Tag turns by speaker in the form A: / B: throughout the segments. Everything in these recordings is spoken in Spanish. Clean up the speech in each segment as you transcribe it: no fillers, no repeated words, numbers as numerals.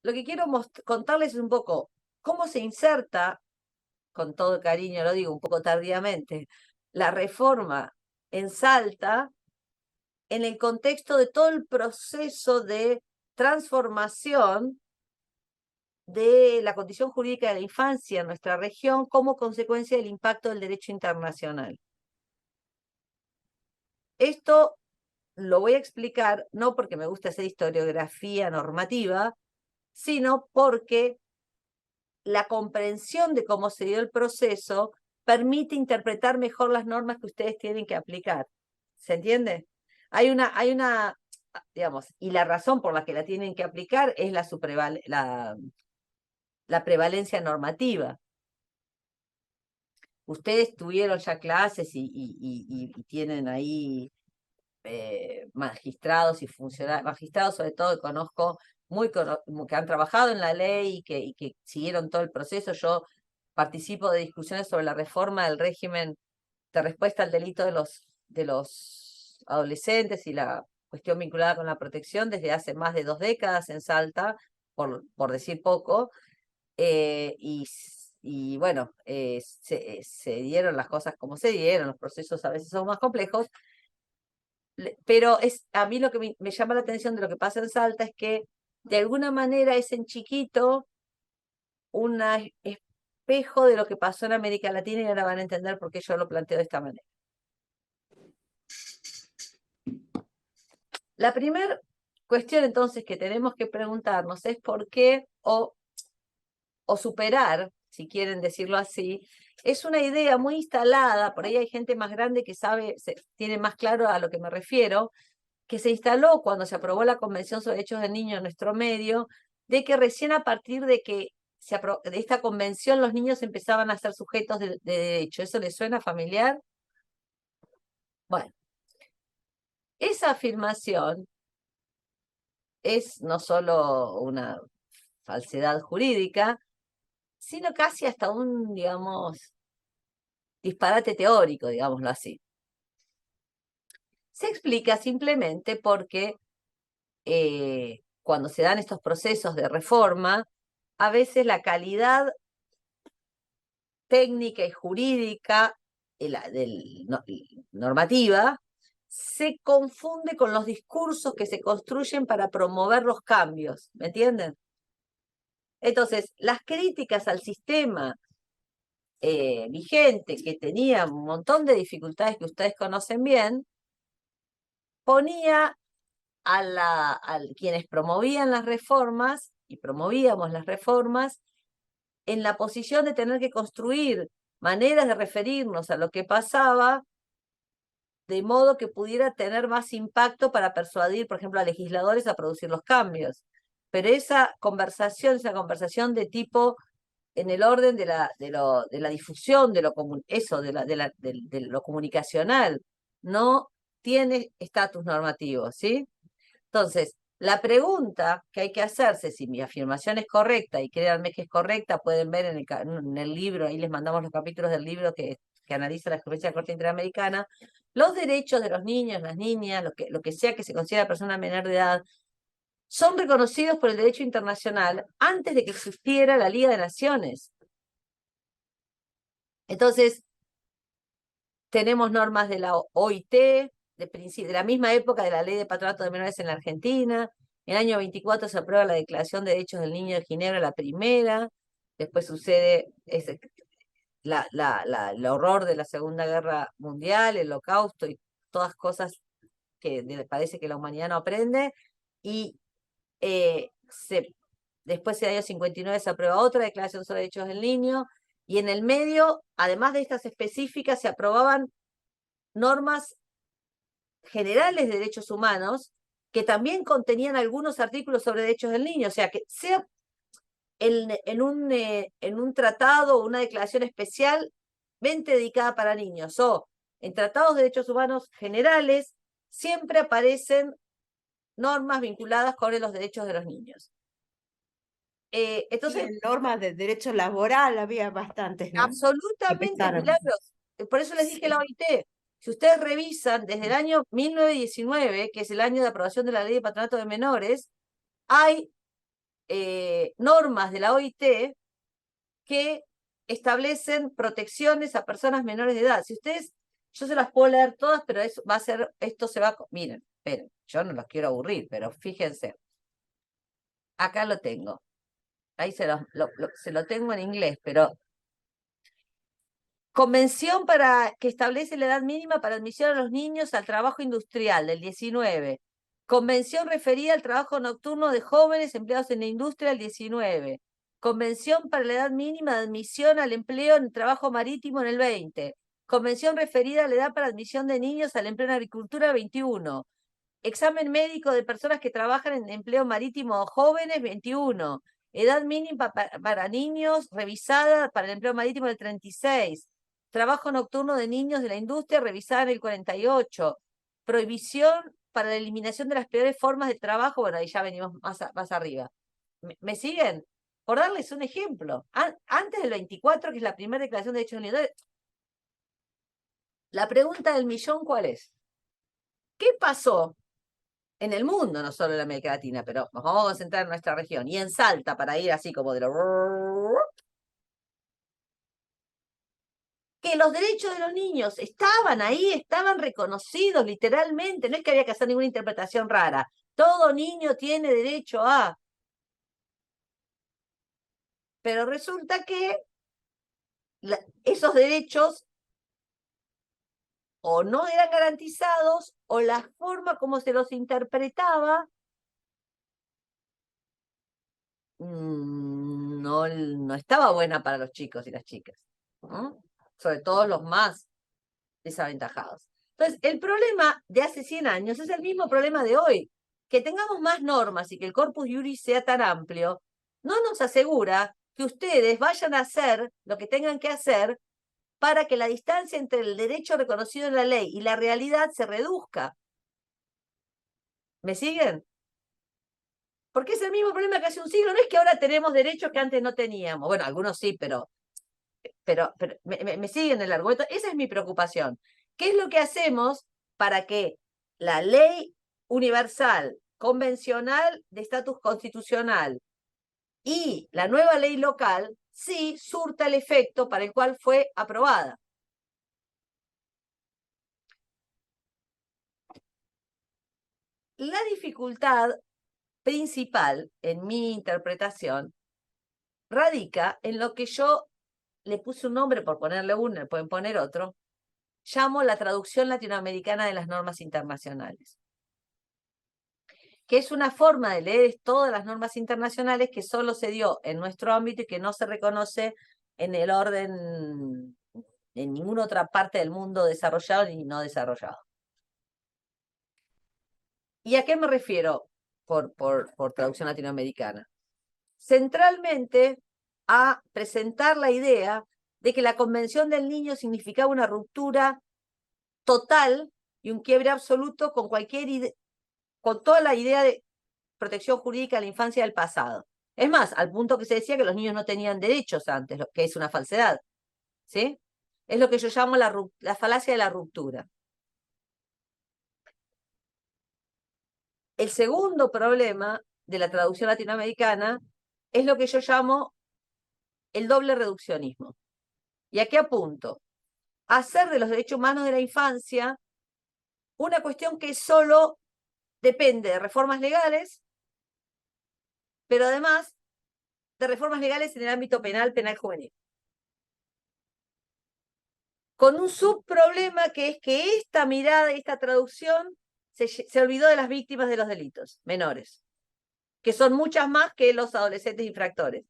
A: lo que quiero contarles es un poco cómo se inserta, con todo cariño lo digo, un poco tardíamente, la reforma en Salta en el contexto de todo el proceso de transformación de la condición jurídica de la infancia en nuestra región como consecuencia del impacto del derecho internacional. Esto lo voy a explicar no porque me gusta hacer historiografía normativa, sino porque la comprensión de cómo se dio el proceso permite interpretar mejor las normas que ustedes tienen que aplicar. ¿Se entiende? Digamos, y la razón por la que la tienen que aplicar es la prevalencia normativa. Ustedes tuvieron ya clases y tienen ahí magistrados y funcionarios, magistrados sobre todo que conozco que han trabajado en la ley y que siguieron todo el proceso. Yo participo de discusiones sobre la reforma del régimen de respuesta al delito de los adolescentes y la cuestión vinculada con la protección desde hace más de 2 décadas en Salta, por decir poco, y bueno, se dieron las cosas como se dieron, los procesos a veces son más complejos, pero a mí lo que me llama la atención de lo que pasa en Salta es que de alguna manera es en chiquito un espejo de lo que pasó en América Latina y ahora van a entender por qué yo lo planteo de esta manera. La primera cuestión entonces que tenemos que preguntarnos es por qué, o superar, si quieren decirlo así, es una idea muy instalada, por ahí hay gente más grande que sabe, tiene más claro a lo que me refiero, que se instaló cuando se aprobó la Convención sobre Derechos del Niño en nuestro medio, de que recién a partir de que de esta convención los niños empezaban a ser sujetos de derecho. ¿Eso les suena familiar? Bueno, esa afirmación es no solo una falsedad jurídica, sino casi hasta un, digamos, disparate teórico, digámoslo así. Se explica simplemente porque cuando se dan estos procesos de reforma, a veces la calidad técnica y jurídica normativa se confunde con los discursos que se construyen para promover los cambios, ¿me entienden? Entonces, las críticas al sistema vigente, que tenía un montón de dificultades que ustedes conocen bien, ponía a quienes promovían las reformas, y promovíamos las reformas, en la posición de tener que construir maneras de referirnos a lo que pasaba de modo que pudiera tener más impacto para persuadir, por ejemplo, a legisladores a producir los cambios. Pero esa conversación de tipo en el orden de la difusión, de lo comunicacional, no tiene estatus normativo, ¿sí? Entonces, la pregunta que hay que hacerse, si mi afirmación es correcta, y créanme que es correcta, pueden ver en el libro, ahí les mandamos los capítulos del libro que analiza la jurisprudencia de la Corte Interamericana, los derechos de los niños, las niñas, lo que sea que se considera persona menor de edad, son reconocidos por el derecho internacional antes de que existiera la Liga de Naciones. Entonces, tenemos normas de la OIT, de la misma época de la Ley de Patronato de Menores en la Argentina. En el año 24 se aprueba la Declaración de Derechos del Niño de Ginebra, la primera. Después sucede el horror de la Segunda Guerra Mundial, el Holocausto y todas cosas que parece que la humanidad no aprende. Y después en el año 59 se aprueba otra Declaración sobre Derechos del Niño. Y en el medio, además de estas específicas, se aprobaban normas generales de derechos humanos que también contenían algunos artículos sobre derechos del niño. O sea, que sea en un tratado o una declaración especialmente dedicada para niños o en tratados de derechos humanos generales, siempre aparecen normas vinculadas con los derechos de los niños. Entonces,
B: y en normas de derecho laboral había bastantes, ¿no?
A: absolutamente, Milagros. Por eso les dije la OIT. Si ustedes revisan, desde el año 1919, que es el año de aprobación de la Ley de Patronato de Menores, hay normas de la OIT que establecen protecciones a personas menores de edad. Si ustedes, yo se las puedo leer todas, pero eso va a ser, esto se va, miren, esperen, yo no los quiero aburrir, pero fíjense. Acá lo tengo. Ahí se lo tengo en inglés, pero Convención que establece la edad mínima para admisión a los niños al trabajo industrial del 19. Convención referida al trabajo nocturno de jóvenes empleados en la industria del 19. Convención para la edad mínima de admisión al empleo en el trabajo marítimo en el 20. Convención referida a la edad para admisión de niños al empleo en agricultura 21. Examen médico de personas que trabajan en empleo marítimo jóvenes 21. Edad mínima para niños revisada para el empleo marítimo del 36. Trabajo nocturno de niños de la industria revisada en el 48. Prohibición para la eliminación de las peores formas de trabajo. Bueno, ahí ya venimos más arriba. ¿Me siguen? Por darles un ejemplo. Antes del 24, que es la primera declaración de derechos universales, la pregunta del millón, ¿cuál es? ¿Qué pasó en el mundo, no solo en América Latina, pero nos vamos a concentrar en nuestra región, y en Salta, para ir así como de lo... que los derechos de los niños estaban ahí, estaban reconocidos literalmente, no es que había que hacer ninguna interpretación rara. Todo niño tiene derecho a... Pero resulta que esos derechos o no eran garantizados, o la forma como se los interpretaba no estaba buena para los chicos y las chicas, ¿no? Sobre todo los más desaventajados. Entonces, el problema de hace 100 años es el mismo problema de hoy. Que tengamos más normas y que el corpus juris sea tan amplio, no nos asegura que ustedes vayan a hacer lo que tengan que hacer para que la distancia entre el derecho reconocido en la ley y la realidad se reduzca. ¿Me siguen? Porque es el mismo problema que hace un siglo. No es que ahora tenemos derechos que antes no teníamos. Bueno, algunos sí, pero me siguen el argumento. Esa es mi preocupación. ¿Qué es lo que hacemos para que la ley universal, convencional de estatus constitucional y la nueva ley local sí surta el efecto para el cual fue aprobada? La dificultad principal en mi interpretación radica en lo que yo le puse un nombre, por ponerle uno, le pueden poner otro, llamo la traducción latinoamericana de las normas internacionales, que es una forma de leer todas las normas internacionales que solo se dio en nuestro ámbito y que no se reconoce en el orden en ninguna otra parte del mundo desarrollado ni no desarrollado. ¿Y a qué me refiero por traducción latinoamericana? Centralmente a presentar la idea de que la Convención del Niño significaba una ruptura total y un quiebre absoluto con con toda la idea de protección jurídica a la infancia del pasado. Es más, al punto que se decía que los niños no tenían derechos antes, lo que es una falsedad. ¿Sí? Es lo que yo llamo la falacia de la ruptura. El segundo problema de la traducción latinoamericana es lo que yo llamo el doble reduccionismo. ¿Y a qué apunto? Hacer de los derechos humanos de la infancia una cuestión que solo depende de reformas legales, pero además de reformas legales en el ámbito penal juvenil. Con un subproblema que es que esta mirada y esta traducción se olvidó de las víctimas de los delitos menores, que son muchas más que los adolescentes infractores.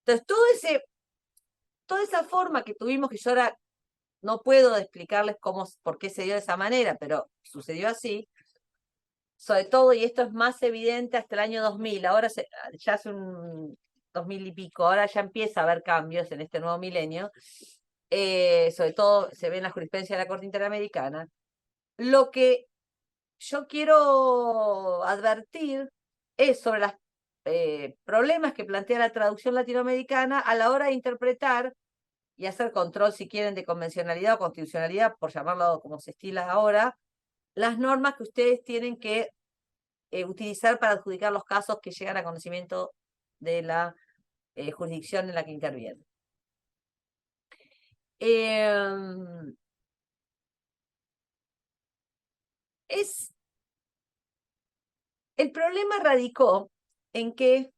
A: Entonces, toda esa forma que tuvimos, que yo ahora no puedo explicarles por qué se dio de esa manera, pero sucedió así, sobre todo, y esto es más evidente hasta el año 2000, ahora ya hace un 2000 y pico, ahora ya empieza a haber cambios en este nuevo milenio, sobre todo se ve en la jurisprudencia de la Corte Interamericana. Lo que yo quiero advertir es sobre los problemas que plantea la traducción latinoamericana a la hora de interpretar y hacer control, si quieren, de convencionalidad o constitucionalidad, por llamarlo como se estila ahora, las normas que ustedes tienen que utilizar para adjudicar los casos que llegan a conocimiento de la jurisdicción en la que interviene. El problema radicó en que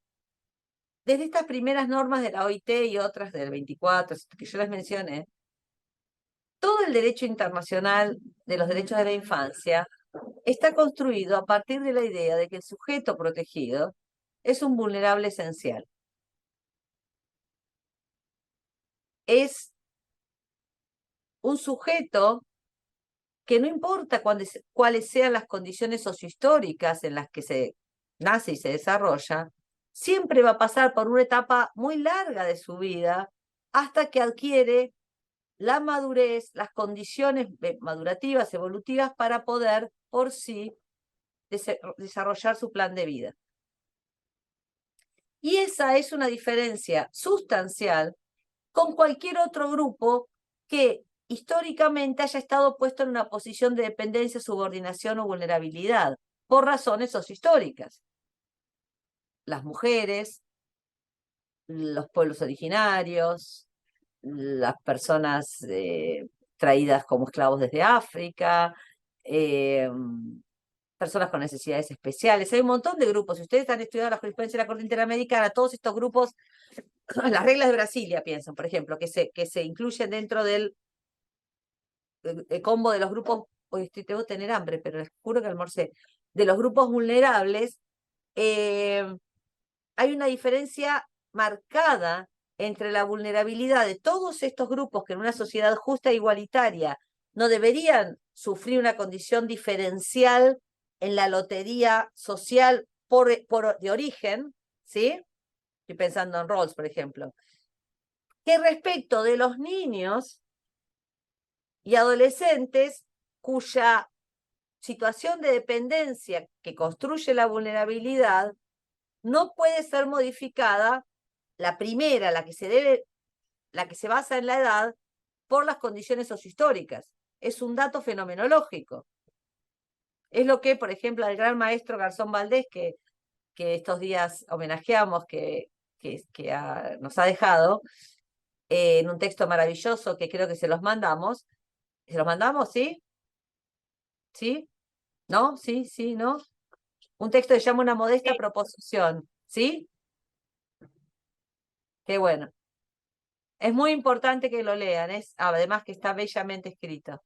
A: desde estas primeras normas de la OIT y otras del 24, que yo les mencioné, todo el derecho internacional de los derechos de la infancia está construido a partir de la idea de que el sujeto protegido es un vulnerable esencial. Es un sujeto que no importa cuáles sean las condiciones sociohistóricas en las que se nace y se desarrolla, siempre va a pasar por una etapa muy larga de su vida hasta que adquiere la madurez, las condiciones madurativas, evolutivas, para poder por sí desarrollar su plan de vida. Y esa es una diferencia sustancial con cualquier otro grupo que históricamente haya estado puesto en una posición de dependencia, subordinación o vulnerabilidad, por razones sociohistóricas. Las mujeres, los pueblos originarios, las personas traídas como esclavos desde África, personas con necesidades especiales. Hay un montón de grupos. Si ustedes han estudiado la jurisprudencia de la Corte Interamericana, todos estos grupos, las reglas de Brasilia, piensan, por ejemplo, que se incluyen dentro del combo de los grupos. Hoy debo tener hambre, pero les juro que almorcé. De los grupos vulnerables, hay una diferencia marcada entre la vulnerabilidad de todos estos grupos que en una sociedad justa e igualitaria no deberían sufrir una condición diferencial en la lotería social de origen, ¿sí? Estoy pensando en Rawls, por ejemplo. Que respecto de los niños y adolescentes cuya situación de dependencia que construye la vulnerabilidad no puede ser modificada, la primera, la que se basa en la edad, por las condiciones sociohistóricas. Es un dato fenomenológico. Es lo que, por ejemplo, el gran maestro Garzón Valdés, que estos días homenajeamos, que nos ha dejado, en un texto maravilloso que creo que se los mandamos. ¿Se los mandamos, sí? ¿Sí? ¿No? ¿Sí? ¿Sí? ¿No? Un texto que se llama Una modesta proposición. ¿Sí? Qué bueno. Es muy importante que lo lean, además que está bellamente escrito.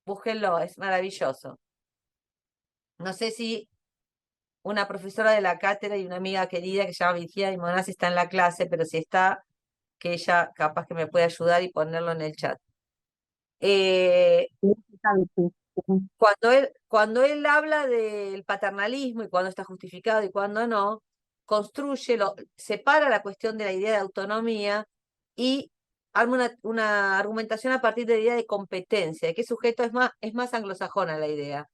A: Búsquenlo, es maravilloso. No sé si una profesora de la cátedra y una amiga querida que se llama Virginia Limonaz está en la clase, pero si está, que ella capaz que me puede ayudar y ponerlo en el chat. Cuando él habla del paternalismo y cuando está justificado y cuando no, separa la cuestión de la idea de autonomía y arma una argumentación a partir de la idea de competencia, de qué sujeto es más anglosajona la idea.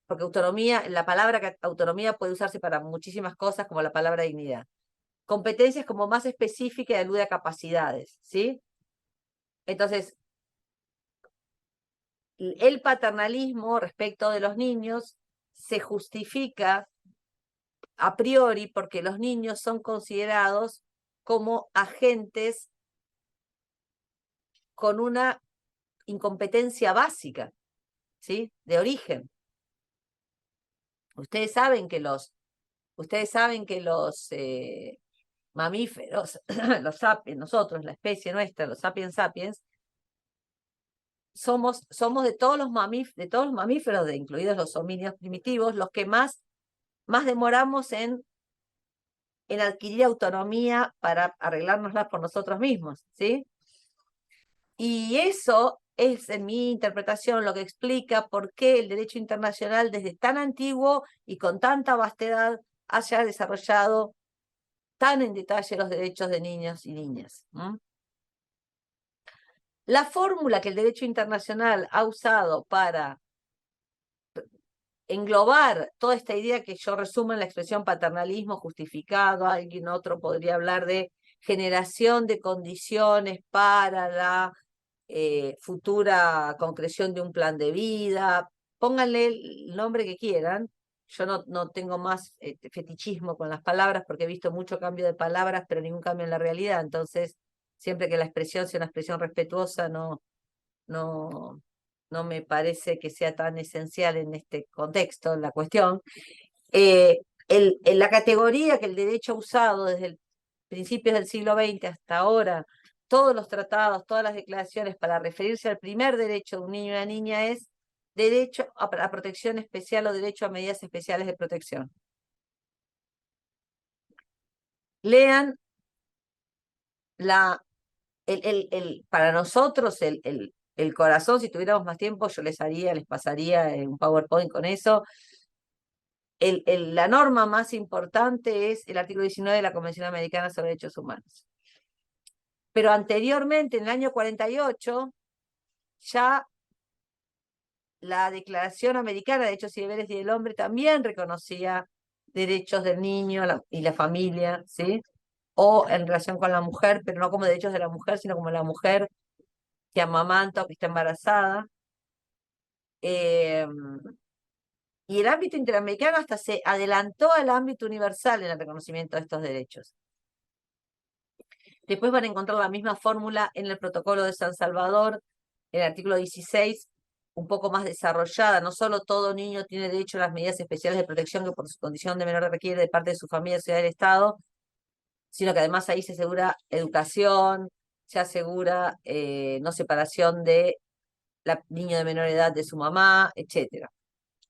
A: Porque autonomía, la palabra autonomía puede usarse para muchísimas cosas, como la palabra dignidad. Competencia es como más específica y alude a capacidades, ¿sí? Entonces, el paternalismo respecto de los niños se justifica a priori porque los niños son considerados como agentes con una incompetencia básica, ¿sí? De origen. Ustedes saben que los mamíferos, los sapiens, nosotros, la especie nuestra, los sapiens sapiens, somos de todos los mamíferos, incluidos los homínidos primitivos, los que más demoramos en adquirir autonomía para arreglárnoslas por nosotros mismos, ¿sí? Y eso es, en mi interpretación, lo que explica por qué el derecho internacional, desde tan antiguo y con tanta vastedad, haya desarrollado tan en detalle los derechos de niños y niñas. La fórmula que el derecho internacional ha usado para englobar toda esta idea que yo resumo en la expresión paternalismo justificado, alguien otro podría hablar de generación de condiciones para la futura concreción de un plan de vida, pónganle el nombre que quieran, yo no tengo más fetichismo con las palabras porque he visto mucho cambio de palabras, pero ningún cambio en la realidad. Entonces, siempre que la expresión sea una expresión respetuosa, no, no me parece que sea tan esencial en este contexto la cuestión. La categoría que el derecho ha usado desde el principios del siglo XX hasta ahora, todos los tratados, todas las declaraciones para referirse al primer derecho de un niño y una niña es derecho a protección especial o derecho a medidas especiales de protección. Lean para nosotros el corazón, si tuviéramos más tiempo, yo les pasaría un PowerPoint con eso. La norma más importante es el artículo 19 de la Convención Americana sobre Derechos Humanos. Pero anteriormente, en el año 48, ya la Declaración Americana de Derechos y Deberes del Hombre también reconocía derechos del niño y la familia, ¿sí? O en relación con la mujer, pero no como derechos de la mujer, sino como la mujer que amamanta o que está embarazada. Y el ámbito interamericano hasta se adelantó al ámbito universal en el reconocimiento de estos derechos. Después van a encontrar la misma fórmula en el Protocolo de San Salvador, el artículo 16, un poco más desarrollada. No solo todo niño tiene derecho a las medidas especiales de protección que por su condición de menor requiere de parte de su familia, ciudad del Estado, sino que además ahí se asegura educación, se asegura no separación de niño de menor edad de su mamá, etcétera.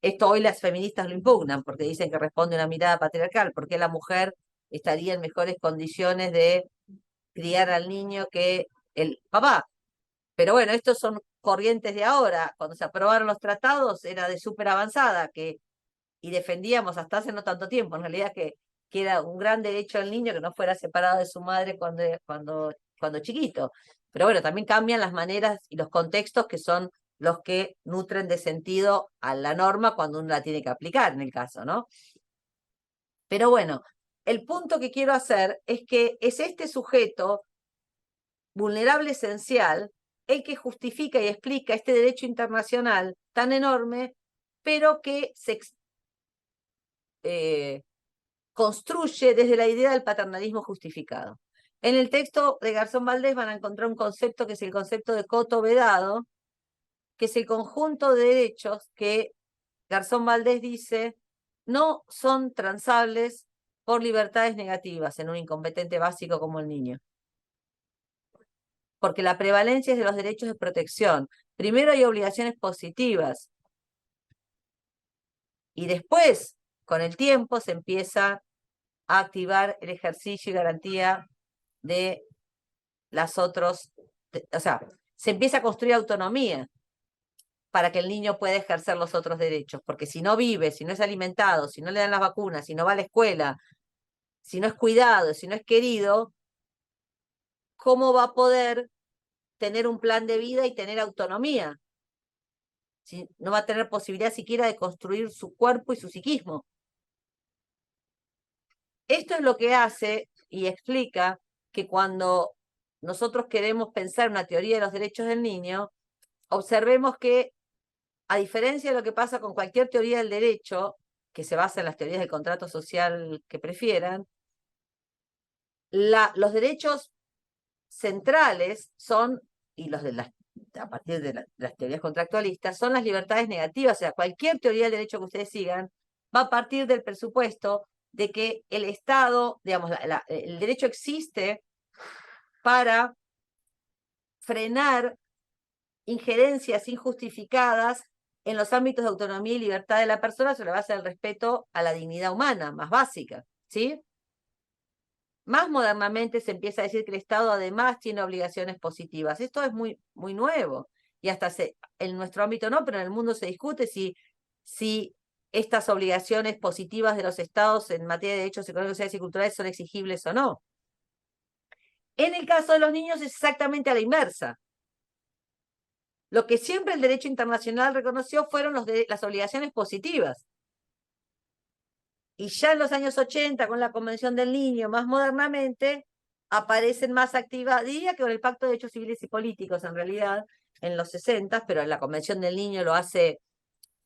A: Esto hoy las feministas lo impugnan porque dicen que responde a una mirada patriarcal, porque la mujer estaría en mejores condiciones de criar al niño que el papá. Pero bueno, estos son corrientes de ahora. Cuando se aprobaron los tratados era de súper avanzada y defendíamos hasta hace no tanto tiempo, en realidad que era un gran derecho al niño que no fuera separado de su madre cuando chiquito. Pero bueno, también cambian las maneras y los contextos que son los que nutren de sentido a la norma cuando uno la tiene que aplicar en el caso, ¿no? Pero bueno, el punto que quiero hacer es que es este sujeto vulnerable esencial el que justifica y explica este derecho internacional tan enorme, pero que se construye desde la idea del paternalismo justificado. En el texto de Garzón Valdés van a encontrar un concepto que es el concepto de coto vedado, que es el conjunto de derechos que Garzón Valdés dice no son transables por libertades negativas en un incompetente básico como el niño. Porque la prevalencia es de los derechos de protección. Primero hay obligaciones positivas y después, con el tiempo, se empieza a activar el ejercicio y garantía de las otros, o sea, se empieza a construir autonomía para que el niño pueda ejercer los otros derechos, porque si no vive, si no es alimentado, si no le dan las vacunas, si no va a la escuela, si no es cuidado, si no es querido, ¿cómo va a poder tener un plan de vida y tener autonomía? Si no va a tener posibilidad siquiera de construir su cuerpo y su psiquismo. Esto es lo que hace y explica que cuando nosotros queremos pensar una teoría de los derechos del niño, observemos que, a diferencia de lo que pasa con cualquier teoría del derecho, que se basa en las teorías del contrato social que prefieran, los derechos centrales son, y los de a partir de las teorías contractualistas, son las libertades negativas. O sea, cualquier teoría del derecho que ustedes sigan va a partir del presupuesto de que el Estado, digamos, el derecho existe para frenar injerencias injustificadas en los ámbitos de autonomía y libertad de la persona sobre la base del respeto a la dignidad humana, más básica, ¿sí? Más modernamente se empieza a decir que el Estado además tiene obligaciones positivas. Esto es muy, muy nuevo. Y hasta en nuestro ámbito no, pero en el mundo se discute si estas obligaciones positivas de los Estados en materia de derechos económicos, sociales y culturales son exigibles o no. En el caso de los niños es exactamente a la inversa. Lo que siempre el derecho internacional reconoció fueron las obligaciones positivas. Y ya en los años 80, con la Convención del Niño, más modernamente, aparecen más activas, diría que con el Pacto de Derechos Civiles y Políticos, en realidad, en los 60, pero la Convención del Niño lo hace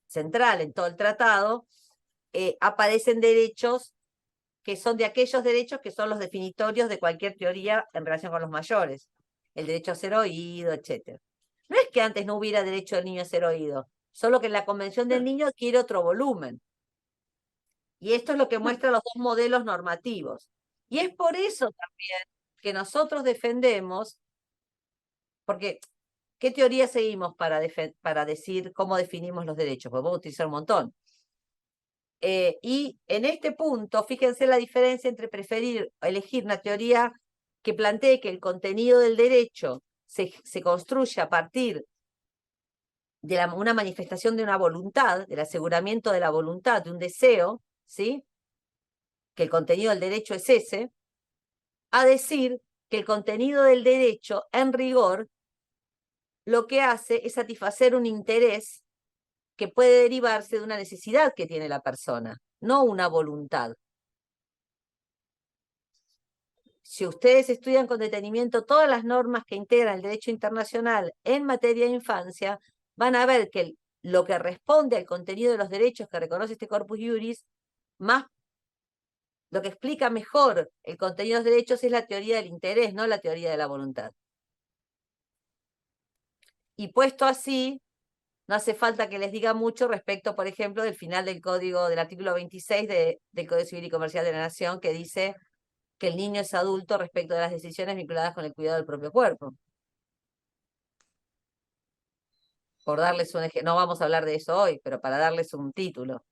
A: central en todo el tratado, aparecen derechos que son de aquellos derechos que son los definitorios de cualquier teoría en relación con los mayores. El derecho a ser oído, etc. No es que antes no hubiera derecho del niño a ser oído, solo que la Convención del Niño adquiere otro volumen. Y esto es lo que muestra los dos modelos normativos. Y es por eso también que nosotros defendemos, porque ¿qué teoría seguimos para decir cómo definimos los derechos? Pues podemos utilizar un montón. Y en este punto, fíjense la diferencia entre preferir elegir una teoría que plantee que el contenido del derecho se construye a partir de una manifestación de una voluntad, del aseguramiento de la voluntad, de un deseo, ¿sí? Que el contenido del derecho es ese, a decir que el contenido del derecho, en rigor, lo que hace es satisfacer un interés que puede derivarse de una necesidad que tiene la persona, no una voluntad. Si ustedes estudian con detenimiento todas las normas que integran el derecho internacional en materia de infancia, van a ver que lo que responde al contenido de los derechos que reconoce este Corpus Juris, más lo que explica mejor el contenido de los derechos es la teoría del interés, no la teoría de la voluntad. Y puesto así, no hace falta que les diga mucho respecto, por ejemplo, del final del código, del artículo 26 del Código Civil y Comercial de la Nación, que dice que el niño es adulto respecto de las decisiones vinculadas con el cuidado del propio cuerpo. Por darles un ejemplo, no vamos a hablar de eso hoy, pero para darles un título.